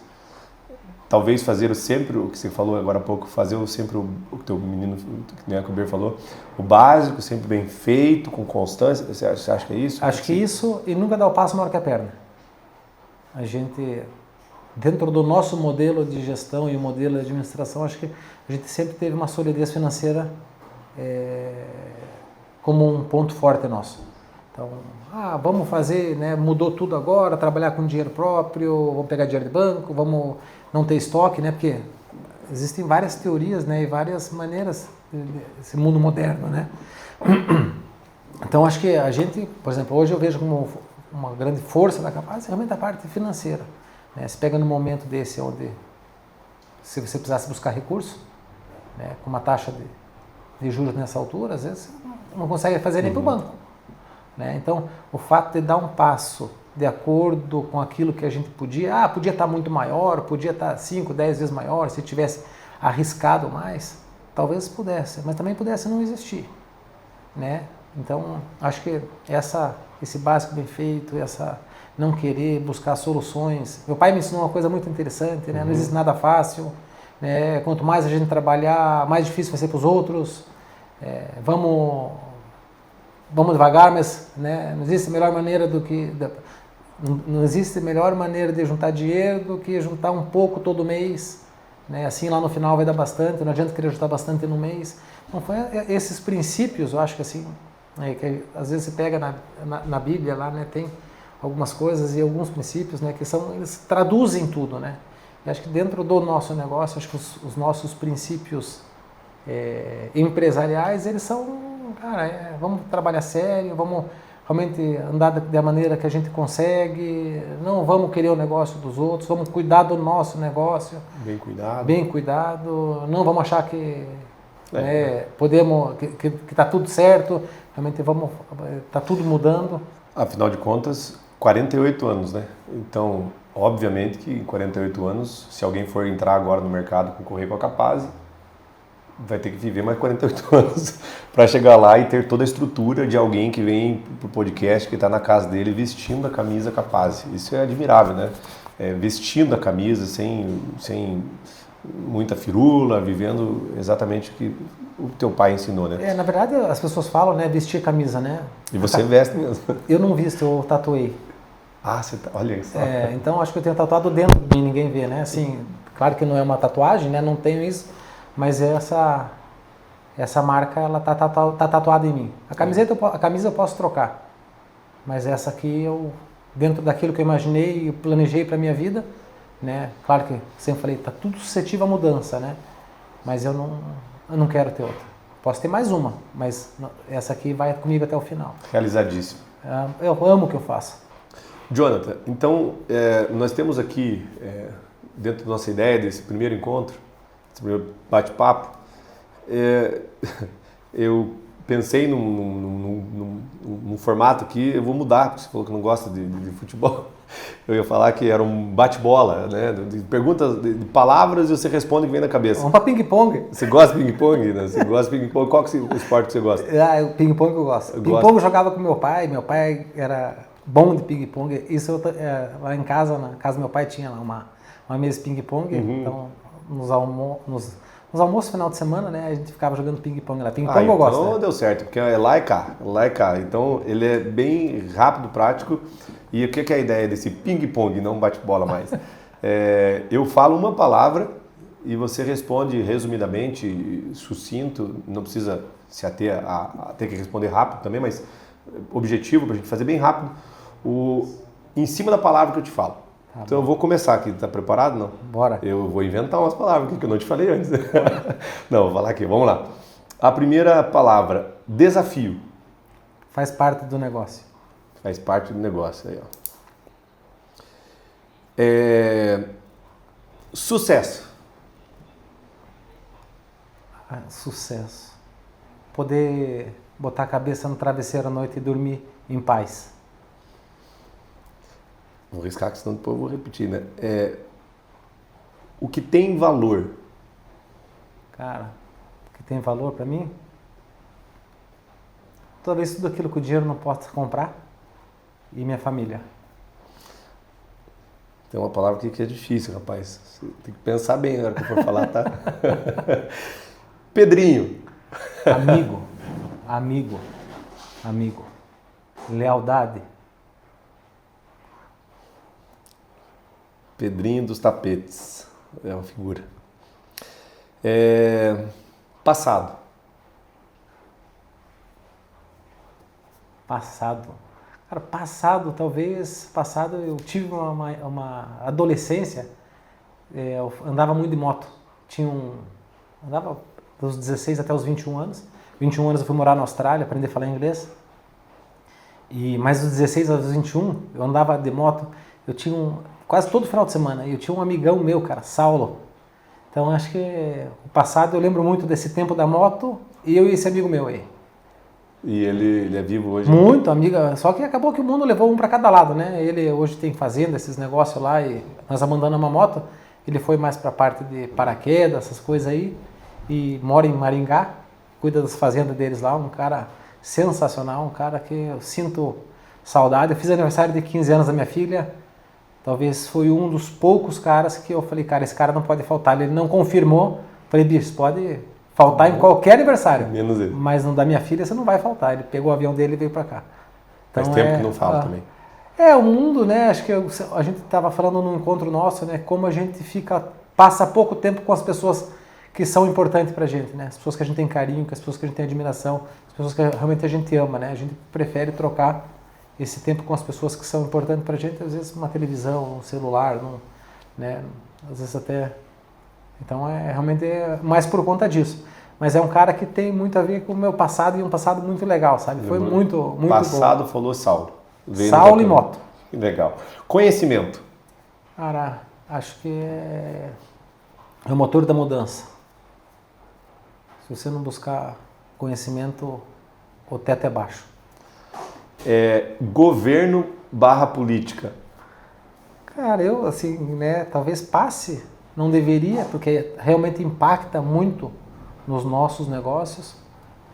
Talvez fazer sempre o que você falou agora há pouco, fazer sempre o teu menino, que nem a Kuber falou, o básico, sempre bem feito, com constância. Você acha que é isso? Acho que isso, e nunca dar o passo maior que a perna. A gente dentro do nosso modelo de gestão e o modelo de administração, acho que a gente sempre teve uma solidez financeira como um ponto forte nosso. Então, vamos fazer, né, mudou tudo agora, trabalhar com dinheiro próprio, vamos pegar dinheiro de banco, vamos não ter estoque, né, porque existem várias teorias, né, e várias maneiras desse mundo moderno, né. Então, acho que a gente, por exemplo, hoje eu vejo como uma grande força da Capaz realmente a parte financeira. Né? Se pega num momento desse onde, se você precisasse buscar recurso, né, com uma taxa de juros nessa altura, às vezes não consegue fazer nem para o banco. Né? Então, o fato de dar um passo de acordo com aquilo que a gente podia, podia estar muito maior, podia estar 5, 10 vezes maior, se tivesse arriscado mais, talvez pudesse, mas também pudesse não existir. Né? Então, acho que esse básico bem feito, essa não querer buscar soluções. Meu pai me ensinou uma coisa muito interessante, né? Não existe nada fácil. Né? Quanto mais a gente trabalhar, mais difícil vai ser para os outros. Vamos devagar, mas, né, não existe melhor maneira não existe melhor maneira de juntar dinheiro do que juntar um pouco todo mês. Né? Assim lá no final vai dar bastante, não adianta querer juntar bastante no mês. Então, foi esses princípios, eu acho que assim, que às vezes você pega na Bíblia lá, né, tem algumas coisas e alguns princípios, né, que eles traduzem tudo, né. E acho que dentro do nosso negócio, acho que os nossos princípios empresariais, eles são, cara, vamos trabalhar sério, vamos realmente andar da maneira que a gente consegue, não vamos querer o negócio dos outros, vamos cuidar do nosso negócio. Bem cuidado. Bem cuidado, não vamos achar que podemos, que está tudo certo, realmente está tudo mudando. Afinal de contas, 48 anos, né? Então, obviamente que em 48 anos, se alguém for entrar agora no mercado concorrer com a Capaz, vai ter que viver mais 48 anos para chegar lá e ter toda a estrutura de alguém que vem pro podcast, que está na casa dele vestindo a camisa Capaz. Isso é admirável, né? Vestindo a camisa sem muita firula, vivendo exatamente o que o teu pai ensinou, né? Na verdade, as pessoas falam, né, vestir camisa, né? E você veste mesmo. Eu não visto, eu tatuei. Olha isso. Então, acho que eu tenho tatuado dentro de mim, ninguém vê, né? Assim, claro que não é uma tatuagem, né? Não tenho isso, mas essa marca, ela tá tatuada em mim. A camisa eu posso trocar, mas essa aqui, dentro daquilo que eu imaginei e planejei para minha vida, né? Claro que sempre falei, tá tudo suscetível à mudança, né? Mas eu não quero ter outra. Posso ter mais uma, mas essa aqui vai comigo até o final. Realizadíssimo. Eu amo o que eu faço. Jonathan, então nós temos aqui, dentro da nossa ideia desse primeiro encontro, esse primeiro bate-papo, eu pensei num formato aqui, eu vou mudar, porque você falou que não gosta de futebol. Eu ia falar que era um bate-bola, né? De perguntas, de palavras e você responde o que vem na cabeça. Vamos para ping-pong. Você gosta de ping-pong? Né? Você gosta de ping-pong? Qual que é o esporte que você gosta? O ping-pong eu gosto. Ping-pong eu jogava com meu pai era bom de ping-pong. Isso lá em casa, na casa do meu pai tinha lá uma mesa de ping-pong. Então, nos almoços final de semana, né, a gente ficava jogando ping-pong lá. Ping-pong eu gosto. Então deu certo, porque é lá e cá. Então ele é bem rápido, prático. E o que é a ideia desse ping-pong, não bate-bola mais? Eu falo uma palavra e você responde resumidamente, sucinto, não precisa se ater a ter que responder rápido também, mas objetivo para a gente fazer bem rápido, em cima da palavra que eu te falo. Então eu vou começar aqui, tá preparado? Não? Bora. Eu vou inventar umas palavras aqui que eu não te falei antes. Não, vou falar aqui, vamos lá. A primeira palavra, desafio. Faz parte do negócio. Faz parte do negócio, aí ó. Sucesso. Sucesso. Poder botar a cabeça no travesseiro à noite e dormir em paz. Vou riscar, que senão depois eu vou repetir, né? O que tem valor? Cara, o que tem valor para mim? Talvez tudo aquilo que o dinheiro não possa comprar e minha família. Tem uma palavra aqui que é difícil, rapaz. Você tem que pensar bem na hora que eu for falar, tá? Pedrinho. Amigo. Lealdade. Pedrinho dos tapetes. É uma figura. Passado. Passado. Cara, passado eu tive uma adolescência, eu andava muito de moto. Andava dos 16 até os 21 anos. 21 anos eu fui morar na Austrália, aprender a falar inglês. Mas dos 16 aos 21, eu andava de moto, eu tinha quase todo final de semana, eu tinha um amigão meu, cara, Saulo. Então acho que o passado eu lembro muito desse tempo da moto e eu e esse amigo meu aí. E ele é vivo hoje? Muito amiga, só que acabou que o mundo levou um para cada lado, né? Ele hoje tem fazenda, esses negócios lá, e nós abandonamos uma moto, ele foi mais para a parte de paraquedas, essas coisas aí, e mora em Maringá, cuida das fazendas deles lá, um cara sensacional, um cara que eu sinto saudade. Eu fiz aniversário de 15 anos da minha filha, talvez foi um dos poucos caras que eu falei, cara, esse cara não pode faltar. Ele não confirmou, falei, bicho, pode faltar em qualquer aniversário, menos ele. Mas no da minha filha você não vai faltar. Ele pegou o avião dele e veio para cá. Então, faz tempo que não fala também. O mundo, né? Acho que a gente estava falando num encontro nosso, né? Como a gente passa pouco tempo com as pessoas que são importantes pra gente, né? As pessoas que a gente tem carinho, as pessoas que a gente tem admiração, as pessoas que realmente a gente ama, né? A gente prefere trocar esse tempo com as pessoas que são importantes pra gente, às vezes uma televisão, um celular, né? Às vezes até... Então realmente mais por conta disso. Mas é um cara que tem muito a ver com o meu passado e um passado muito legal, sabe? Foi muito passado bom. Falou Saulo. Saulo e moto. Legal. Conhecimento. Cara, acho que é o motor da mudança. Se você não buscar conhecimento, o teto é baixo. Governo/política. Cara, eu assim, né, talvez passe, não deveria, porque realmente impacta muito nos nossos negócios.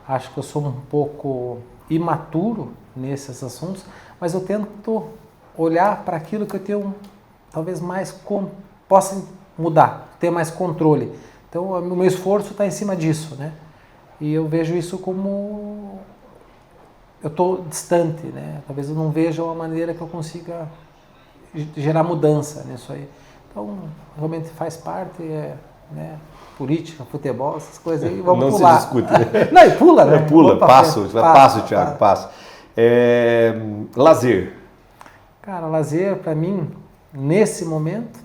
Acho que eu sou um pouco imaturo nesses assuntos, mas eu tento olhar para aquilo que eu tenho talvez possa mudar, ter mais controle. Então, o meu esforço está em cima disso, né? E eu vejo isso como eu estou distante, né? Talvez eu não veja uma maneira que eu consiga gerar mudança nisso aí. Então, realmente faz parte, né? Política, futebol, essas coisas aí, vamos não pular. Não se discute, né? Não, e pula, né? Pula, passo, Thiago, passo. Lazer. Cara, lazer para mim, nesse momento,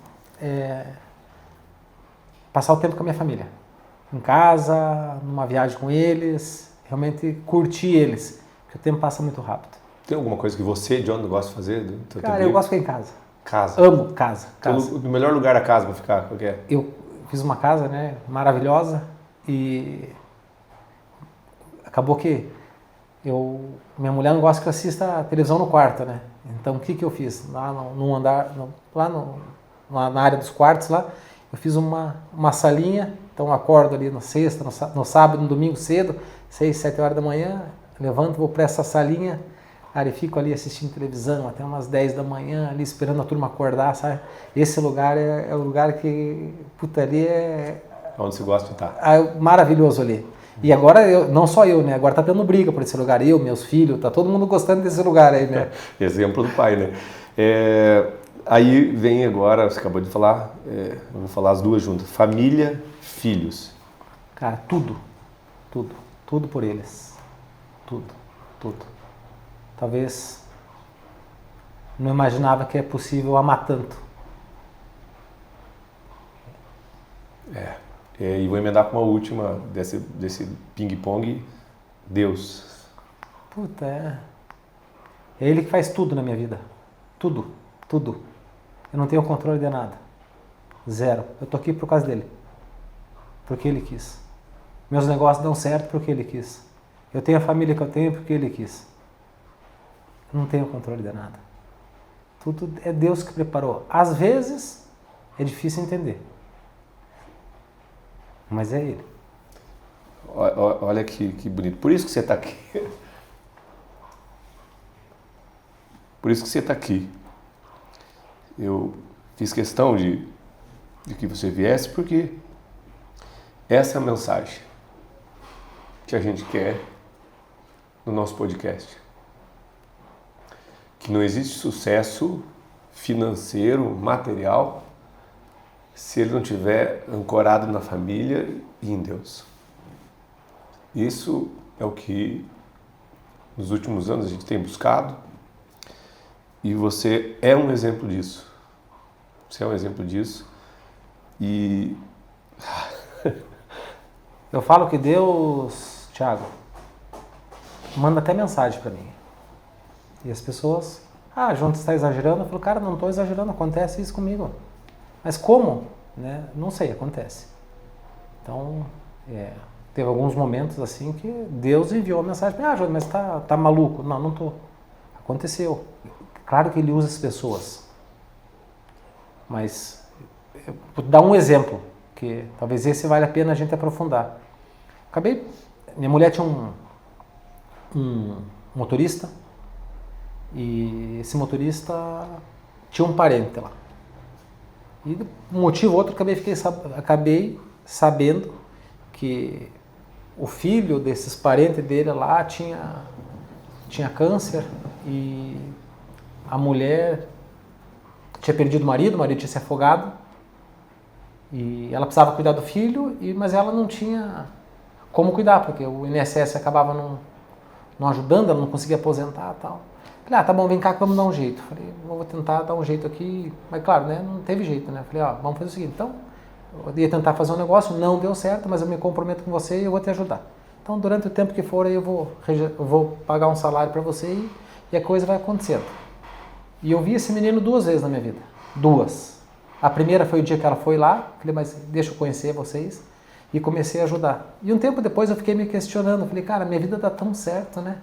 passar o tempo com a minha família. Em casa, numa viagem com eles, realmente curtir eles, porque o tempo passa muito rápido. Tem alguma coisa que você, John, gosta de fazer? Cara, eu gosto de ficar em casa. Casa? Amo casa. O melhor lugar da casa para ficar, qual que é? Eu fiz uma casa, né, maravilhosa, e acabou que minha mulher não gosta que eu assista a televisão no quarto, né? Então o que eu fiz? Lá no andar, na área dos quartos lá, eu fiz uma salinha. Então eu acordo ali na sexta, no sábado, no domingo cedo, 6, 7 horas da manhã, levanto, vou para essa salinha, cara, e fico ali assistindo televisão até umas 10 da manhã, ali esperando a turma acordar, sabe? Esse lugar é o lugar que, puta, ali é... Onde você gosta de estar. Maravilhoso ali. E agora, não só eu, né? Agora tá tendo briga por esse lugar. Eu, meus filhos, tá todo mundo gostando desse lugar aí, né? Exemplo do pai, né? Aí vem agora, você acabou de falar, eu vou falar as duas juntas. Família, filhos. Cara, tudo por eles. Tudo. Talvez não imaginava que é possível amar tanto. E vou emendar com uma última desse ping-pong. Deus. Puta, é Ele que faz tudo na minha vida. Tudo. Eu não tenho controle de nada. Zero. Eu tô aqui por causa dele. Porque ele quis. Meus negócios dão certo porque ele quis. Eu tenho a família que eu tenho porque ele quis. Eu não tenho controle de nada. Tudo é Deus que preparou. Às vezes é difícil entender. Mas é ele. Olha que bonito. Por isso que você está aqui. Por isso que você está aqui. Eu fiz questão de que você viesse porque essa é a mensagem que a gente quer no nosso podcast. Que não existe sucesso financeiro, material, se ele não estiver ancorado na família e em Deus. Isso é o que nos últimos anos a gente tem buscado e você é um exemplo disso. Você é um exemplo disso e... Eu falo que Deus, Thiago, manda até mensagem para mim. E as pessoas, João, você está exagerando? Eu falo, cara, não estou exagerando, acontece isso comigo. Mas como? Né? Não sei, acontece. Então, teve alguns momentos assim que Deus enviou a mensagem para mim, João, mas tá maluco? Não, não estou. Aconteceu. Claro que ele usa as pessoas. Mas, vou dar um exemplo, que talvez esse vale a pena a gente aprofundar. Minha mulher tinha um motorista, e esse motorista tinha um parente lá. E por um motivo ou outro acabei sabendo que o filho desses parentes dele lá tinha câncer e a mulher tinha perdido o marido tinha se afogado e ela precisava cuidar do filho, mas ela não tinha como cuidar, porque o INSS acabava não ajudando, ela não conseguia aposentar e tal. Falei, tá bom, vem cá que vamos dar um jeito. Falei, vou tentar dar um jeito aqui, mas claro, né, não teve jeito, né. Falei, vamos fazer o seguinte, então, eu ia tentar fazer um negócio, não deu certo, mas eu me comprometo com você e eu vou te ajudar. Então, durante o tempo que for, aí eu vou pagar um salário para você e a coisa vai acontecendo. E eu vi esse menino 2 vezes na minha vida, 2. A primeira foi o dia que ela foi lá, falei, mas deixa eu conhecer vocês, e comecei a ajudar. E um tempo depois eu fiquei me questionando, falei, cara, minha vida dá tão certo, né?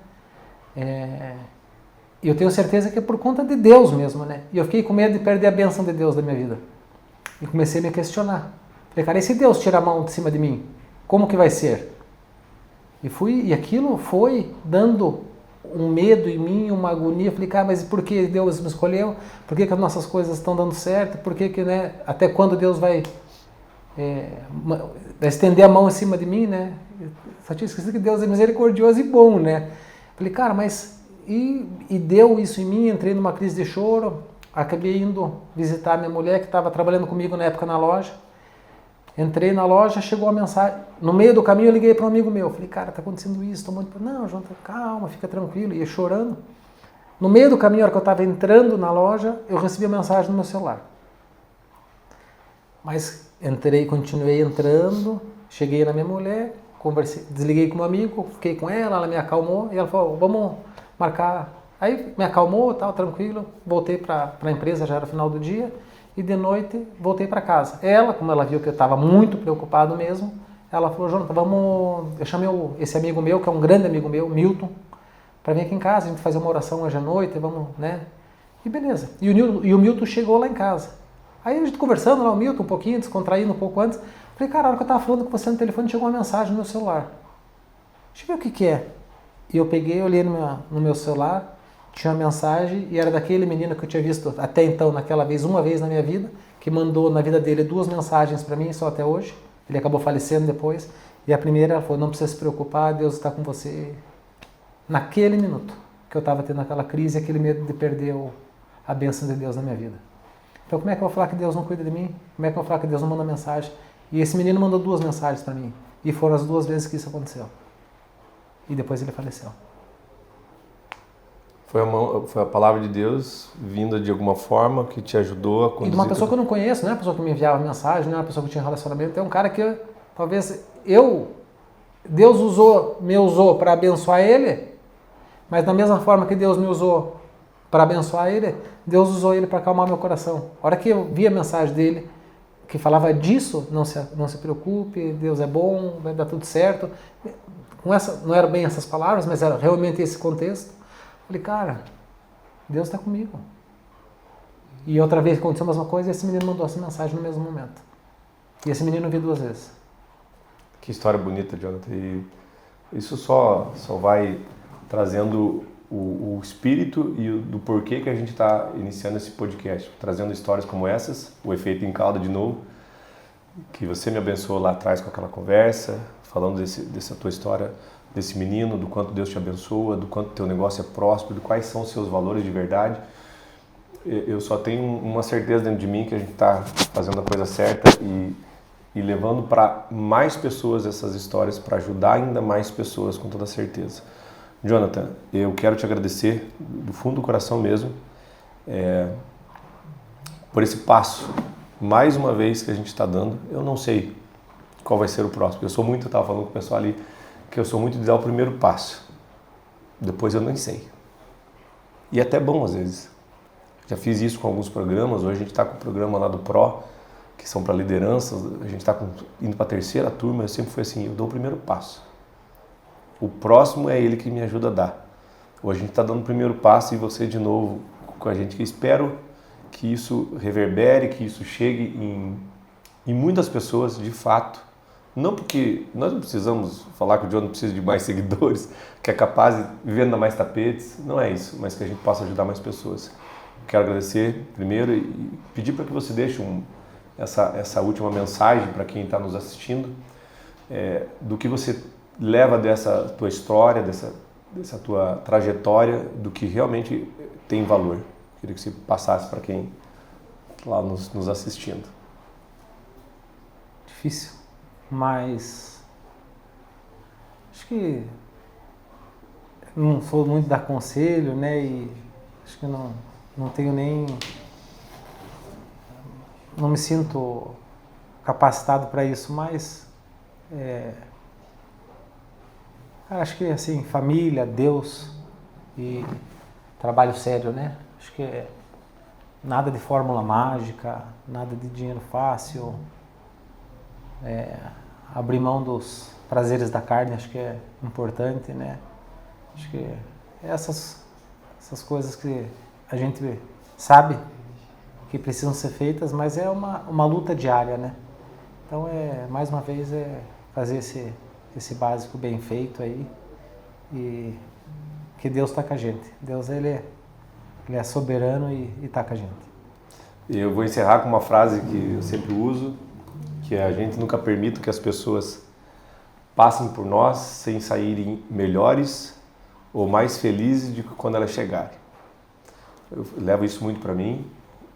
E eu tenho certeza que é por conta de Deus mesmo, né? E eu fiquei com medo de perder a bênção de Deus da minha vida. E comecei a me questionar. Falei, cara, e se Deus tirar a mão de cima de mim? Como que vai ser? E aquilo foi dando um medo em mim, uma agonia. Falei, cara, mas por que Deus me escolheu? Por que as nossas coisas estão dando certo? Por que, né? Até quando Deus vai estender a mão em cima de mim, né? Só tinha esquecido que Deus é misericordioso e bom, né? Falei, cara, mas... E deu isso em mim, entrei numa crise de choro, acabei indo visitar minha mulher que estava trabalhando comigo na época na loja. Entrei na loja, chegou a mensagem, no meio do caminho eu liguei para um amigo meu, falei, cara, tá acontecendo isso, não, João, calma, fica tranquilo, ia chorando. No meio do caminho, na hora que eu estava entrando na loja, eu recebi a mensagem no meu celular. Mas continuei entrando, cheguei na minha mulher, conversei, desliguei com meu amigo, fiquei com ela me acalmou, e ela falou, vamos marcar. Aí me acalmou, tal, tranquilo, voltei para a empresa, já era final do dia, e de noite voltei para casa. Ela, como ela viu que eu estava muito preocupado mesmo, ela falou, Jonathan, eu chamei esse amigo meu, que é um grande amigo meu, Milton, para vir aqui em casa, a gente fazer uma oração hoje à noite, vamos, né? E beleza. E o Milton chegou lá em casa. Aí a gente conversando lá, o Milton um pouquinho, descontraindo um pouco antes, falei, cara, a hora que eu estava falando com você no telefone, chegou uma mensagem no meu celular. Deixa eu ver o que é. E eu peguei, olhei no meu celular, tinha uma mensagem, e era daquele menino que eu tinha visto até então, naquela vez, uma vez na minha vida, que mandou na vida dele 2 mensagens para mim, só até hoje. Ele acabou falecendo depois. E a primeira, ela falou, não precisa se preocupar, Deus está com você. Naquele minuto que eu estava tendo aquela crise, aquele medo de perder a bênção de Deus na minha vida. Então como é que eu vou falar que Deus não cuida de mim? Como é que eu vou falar que Deus não manda mensagem? E esse menino mandou 2 mensagens para mim. E foram as 2 vezes que isso aconteceu. E depois ele faleceu. Foi a palavra de Deus vinda de alguma forma que te ajudou a conduzir. E de uma pessoa que eu não conheço, não é uma pessoa que me enviava mensagem, não é uma pessoa que tinha relacionamento, é um cara que talvez Deus me usou para abençoar ele, mas da mesma forma que Deus me usou para abençoar ele, Deus usou ele para acalmar meu coração. A hora que eu vi a mensagem dele, que falava disso, não se preocupe, Deus é bom, vai dar tudo certo. Não eram bem essas palavras, mas era realmente esse contexto. Falei, cara, Deus está comigo. E outra vez aconteceu a mesma coisa, e esse menino mandou essa mensagem no mesmo momento. E esse menino eu vi 2 vezes. Que história bonita, Jonathan. E isso só vai trazendo o espírito e do porquê que a gente está iniciando esse podcast. Trazendo histórias como essas, o efeito em calda de novo, que você me abençoou lá atrás com aquela conversa, falando dessa tua história, desse menino, do quanto Deus te abençoa, do quanto teu negócio é próspero, quais são os seus valores de verdade. eu só tenho uma certeza dentro de mim que a gente está fazendo a coisa certa e levando para mais pessoas essas histórias, para ajudar ainda mais pessoas, com toda certeza. Jonathan, eu quero te agradecer do fundo do coração mesmo por esse passo, mais uma vez que a gente está dando. Eu não sei qual vai ser o próximo. Eu estava falando com o pessoal ali, que eu sou muito de dar o primeiro passo. Depois eu nem sei. E é até bom às vezes. Já fiz isso com alguns programas. Hoje a gente está com o programa lá do PRO, que são para lideranças. A gente está indo para a terceira turma. Eu sempre fui assim, eu dou o primeiro passo. O próximo é ele que me ajuda a dar. Hoje a gente está dando o primeiro passo e você de novo com a gente. Espero que isso reverbere, que isso chegue em muitas pessoas de fato. Não porque nós não precisamos falar que o John não precisa de mais seguidores, que é capaz de venda mais tapetes. Não é isso, mas que a gente possa ajudar mais pessoas. Quero agradecer primeiro e pedir para que você deixe essa última mensagem para quem está nos assistindo, do que você leva dessa tua história, dessa tua trajetória, do que realmente tem valor. Queria que você passasse para quem está lá nos assistindo. Difícil, mas acho que não sou muito dar conselho, né? E acho que não tenho nem... Não me sinto capacitado para isso, mas acho que assim, família, Deus e trabalho sério, né? Acho que nada de fórmula mágica, nada de dinheiro fácil, abrir mão dos prazeres da carne, acho que é importante, né? Acho que essas coisas que a gente sabe que precisam ser feitas, mas é uma luta diária, né? Então, mais uma vez, fazer esse básico bem feito aí e que Deus está com a gente. Deus, ele é soberano e está com a gente. Eu vou encerrar com uma frase que eu sempre uso, que a gente nunca permite que as pessoas passem por nós sem saírem melhores ou mais felizes do que quando elas chegarem. Eu levo isso muito para mim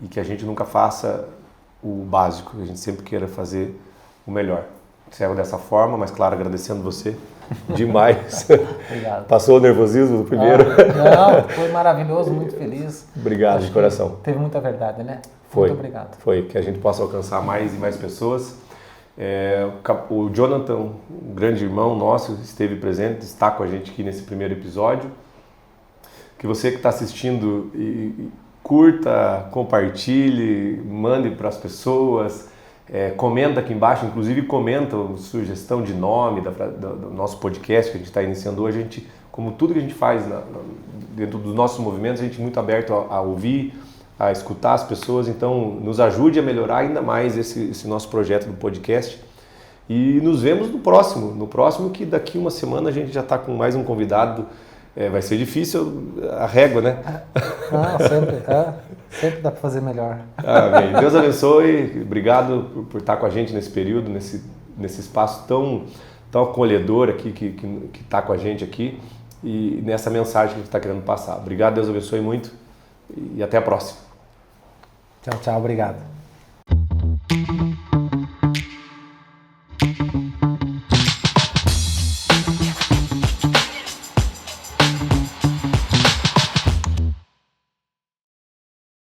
e que a gente nunca faça o básico, que a gente sempre queira fazer o melhor. Encerro dessa forma, mas claro, agradecendo você demais. Obrigado. Passou o nervosismo do primeiro? Não, foi maravilhoso, muito feliz. Obrigado, acho de coração. Teve muita verdade, né? Foi. Muito obrigado. Foi, que a gente possa alcançar mais e mais pessoas. O Jonathan, um grande irmão nosso, esteve presente, está com a gente aqui nesse primeiro episódio. Que você que está assistindo, curta, compartilhe, mande para as pessoas, comenta aqui embaixo, inclusive comenta sugestão de nome do nosso podcast que a gente está iniciando hoje. A gente, como tudo que a gente faz dentro dos nossos movimentos, a gente é muito aberto a ouvir, a escutar as pessoas, então nos ajude a melhorar ainda mais esse nosso projeto do podcast. E nos vemos no próximo que daqui uma semana a gente já está com mais um convidado. Vai ser difícil a régua, né? Sempre dá para fazer melhor. Amém. Deus abençoe, obrigado por estar com a gente nesse período, nesse espaço tão acolhedor aqui que está com a gente aqui e nessa mensagem que a gente está querendo passar. Obrigado, Deus abençoe muito e até a próxima. Tchau, obrigado.